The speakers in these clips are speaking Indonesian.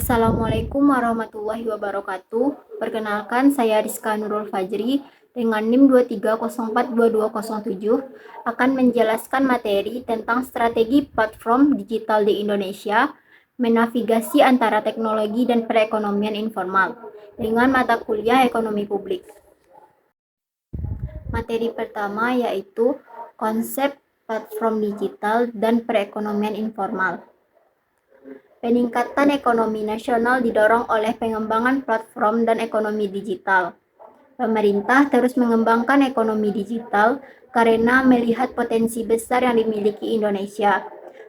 Assalamualaikum warahmatullahi wabarakatuh. Perkenalkan, saya Rizka Nurul Fajri dengan NIM 23042207 akan menjelaskan materi tentang strategi platform digital di Indonesia, menavigasi antara teknologi dan perekonomian informal dengan mata kuliah ekonomi publik. Materi pertama yaitu konsep platform digital dan perekonomian informal. Peningkatan ekonomi nasional didorong oleh pengembangan platform dan ekonomi digital. Pemerintah terus mengembangkan ekonomi digital karena melihat potensi besar yang dimiliki Indonesia,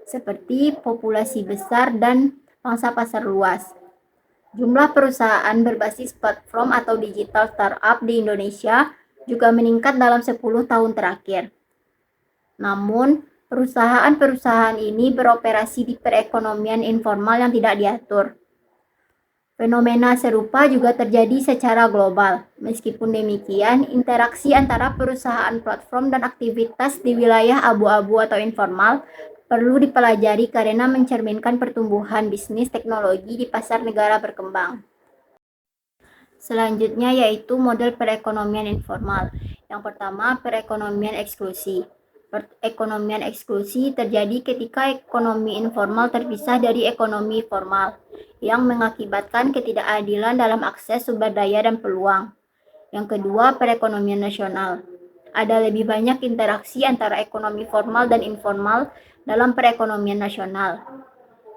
seperti populasi besar dan pangsa pasar luas. Jumlah perusahaan berbasis platform atau digital startup di Indonesia juga meningkat dalam 10 tahun terakhir. Namun, perusahaan-perusahaan ini beroperasi di perekonomian informal yang tidak diatur. Fenomena serupa juga terjadi secara global. Meskipun demikian, interaksi antara perusahaan platform dan aktivitas di wilayah abu-abu atau informal perlu dipelajari karena mencerminkan pertumbuhan bisnis teknologi di pasar negara berkembang. Selanjutnya yaitu model perekonomian informal. Yang pertama, perekonomian eksklusi. Perekonomian eksklusi terjadi ketika ekonomi informal terpisah dari ekonomi formal, yang mengakibatkan ketidakadilan dalam akses sumber daya dan peluang. Yang kedua, perekonomian nasional. Ada lebih banyak interaksi antara ekonomi formal dan informal dalam perekonomian nasional,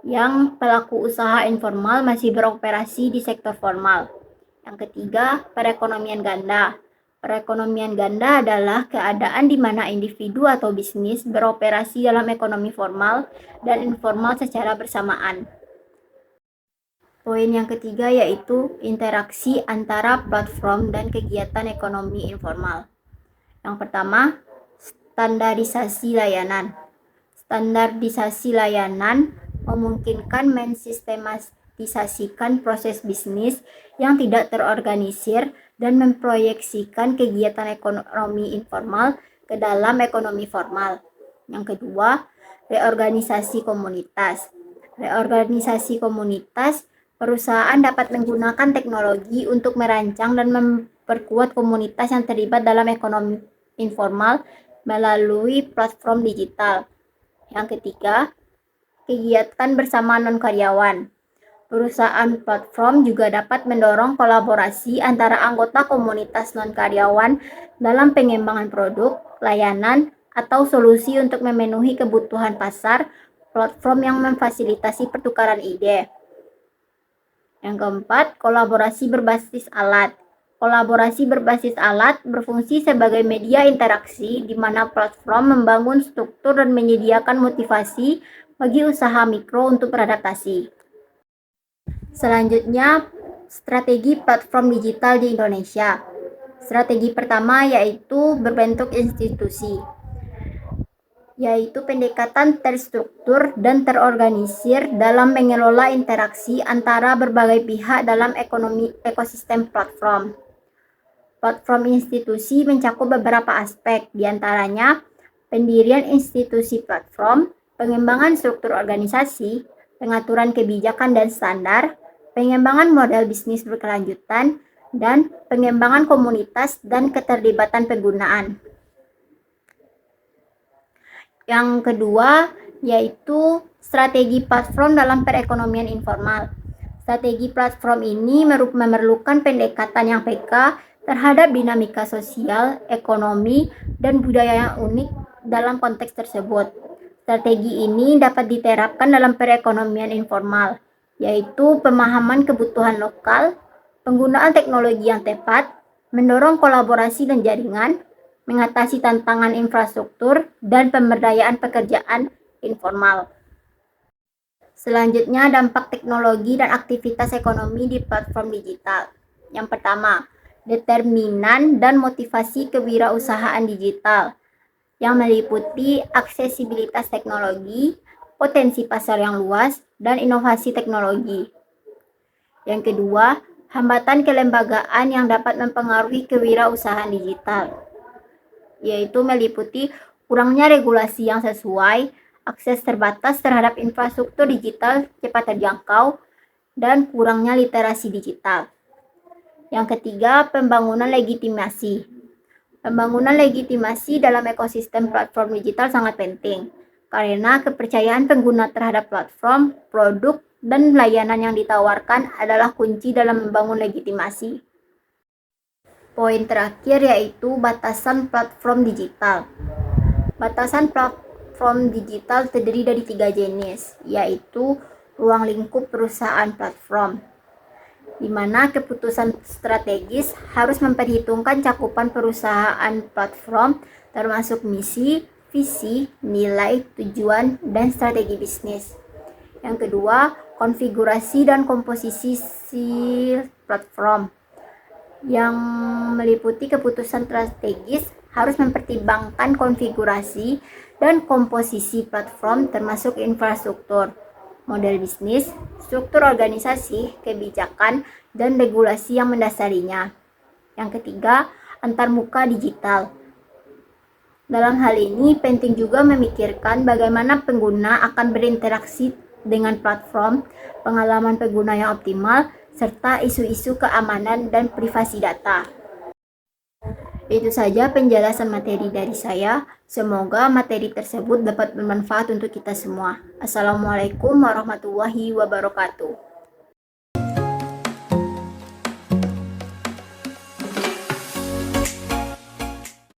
yang pelaku usaha informal masih beroperasi di sektor formal. Yang ketiga, perekonomian ganda. Perekonomian ganda adalah keadaan di mana individu atau bisnis beroperasi dalam ekonomi formal dan informal secara bersamaan. Poin yang ketiga yaitu interaksi antara platform dan kegiatan ekonomi informal. Yang pertama, standarisasi layanan. Standarisasi layanan memungkinkan mensistematisasikan proses bisnis yang tidak terorganisir dan memproyeksikan kegiatan ekonomi informal ke dalam ekonomi formal. Yang kedua, reorganisasi komunitas. Reorganisasi komunitas, perusahaan dapat menggunakan teknologi untuk merancang dan memperkuat komunitas yang terlibat dalam ekonomi informal melalui platform digital. Yang ketiga, kegiatan bersama non-karyawan. Perusahaan platform juga dapat mendorong kolaborasi antara anggota komunitas non-karyawan dalam pengembangan produk, layanan, atau solusi untuk memenuhi kebutuhan pasar, platform yang memfasilitasi pertukaran ide. Yang keempat, kolaborasi berbasis alat. Kolaborasi berbasis alat berfungsi sebagai media interaksi di mana platform membangun struktur dan menyediakan motivasi bagi usaha mikro untuk beradaptasi. Selanjutnya, strategi platform digital di Indonesia. Strategi pertama yaitu berbentuk institusi, yaitu pendekatan terstruktur dan terorganisir dalam mengelola interaksi antara berbagai pihak dalam ekosistem platform. Platform institusi mencakup beberapa aspek, diantaranya pendirian institusi platform, pengembangan struktur organisasi, pengaturan kebijakan dan standar, pengembangan model bisnis berkelanjutan, dan pengembangan komunitas dan keterlibatan penggunaan. Yang kedua yaitu strategi platform dalam perekonomian informal. Strategi platform ini memerlukan pendekatan yang peka terhadap dinamika sosial, ekonomi, dan budaya yang unik dalam konteks tersebut. Strategi ini dapat diterapkan dalam perekonomian informal, yaitu pemahaman kebutuhan lokal, penggunaan teknologi yang tepat, mendorong kolaborasi dan jaringan, mengatasi tantangan infrastruktur, dan pemberdayaan pekerjaan informal. Selanjutnya, dampak teknologi dan aktivitas ekonomi di platform digital. Yang pertama, determinan dan motivasi kewirausahaan digital, yang meliputi aksesibilitas teknologi, potensi pasar yang luas, dan inovasi teknologi. Yang kedua, hambatan kelembagaan yang dapat mempengaruhi kewirausahaan digital, yaitu meliputi kurangnya regulasi yang sesuai, akses terbatas terhadap infrastruktur digital cepat terjangkau, dan kurangnya literasi digital. Yang ketiga, pembangunan legitimasi. Pembangunan legitimasi dalam ekosistem platform digital sangat penting, karena kepercayaan pengguna terhadap platform, produk, dan layanan yang ditawarkan adalah kunci dalam membangun legitimasi. Poin terakhir yaitu batasan platform digital. Batasan platform digital terdiri dari 3 jenis, yaitu ruang lingkup perusahaan platform, di mana keputusan strategis harus memperhitungkan cakupan perusahaan platform termasuk misi, visi, nilai, tujuan, dan strategi bisnis. Yang kedua, konfigurasi dan komposisi platform yang meliputi keputusan strategis harus mempertimbangkan konfigurasi dan komposisi platform termasuk infrastruktur, model bisnis, struktur organisasi, kebijakan, dan regulasi yang mendasarinya. Yang ketiga, antarmuka digital. Dalam hal ini penting juga memikirkan bagaimana pengguna akan berinteraksi dengan platform, pengalaman pengguna yang optimal, serta isu-isu keamanan dan privasi data. Itu saja penjelasan materi dari saya. Semoga materi tersebut dapat bermanfaat untuk kita semua. Assalamualaikum warahmatullahi wabarakatuh.